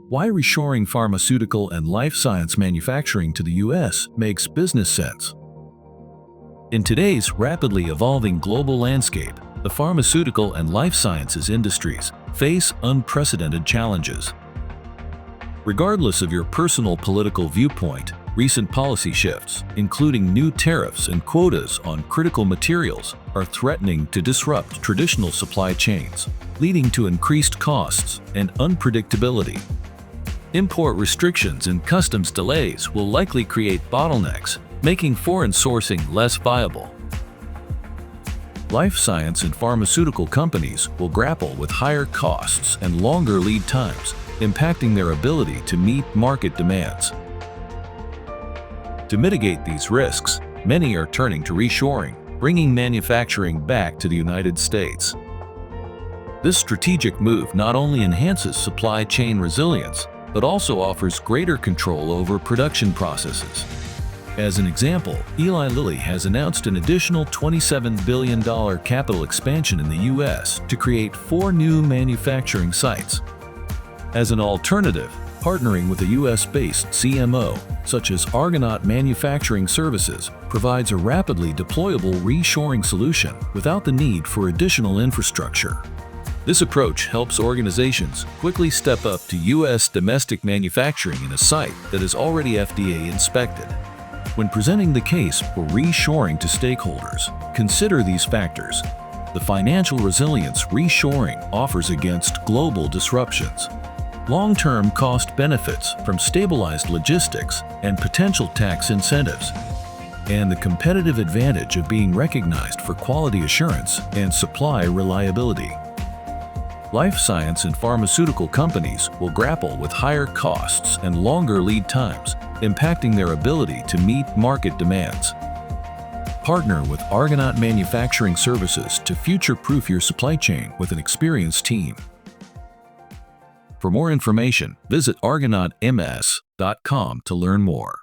Why reshoring pharmaceutical and life science manufacturing to the U.S. makes business sense. In today's rapidly evolving global landscape, the pharmaceutical and life sciences industries face unprecedented challenges. Regardless of your personal political viewpoint, recent policy shifts, including new tariffs and quotas on critical materials, are threatening to disrupt traditional supply chains, leading to increased costs and unpredictability. Import restrictions and customs delays will likely create bottlenecks, making foreign sourcing less viable. Life science and pharmaceutical companies will grapple with higher costs and longer lead times, impacting their ability to meet market demands. To mitigate these risks, many are turning to reshoring, bringing manufacturing back to the United States. This strategic move not only enhances supply chain resilience, but also offers greater control over production processes. As an example, Eli Lilly has announced an additional $27 billion capital expansion in the U.S. to create 4 new manufacturing sites. As an alternative, partnering with a U.S.-based CMO, such as Argonaut Manufacturing Services, provides a rapidly deployable reshoring solution without the need for additional infrastructure. This approach helps organizations quickly step up to U.S. domestic manufacturing in a site that is already FDA inspected. When presenting the case for reshoring to stakeholders, consider these factors: the financial resilience reshoring offers against global disruptions, long-term cost benefits from stabilized logistics and potential tax incentives, and the competitive advantage of being recognized for quality assurance and supply reliability. Life science and pharmaceutical companies will grapple with higher costs and longer lead times, impacting their ability to meet market demands. Partner with Argonaut Manufacturing Services to future-proof your supply chain with an experienced team. For more information, visit argonautms.com to learn more.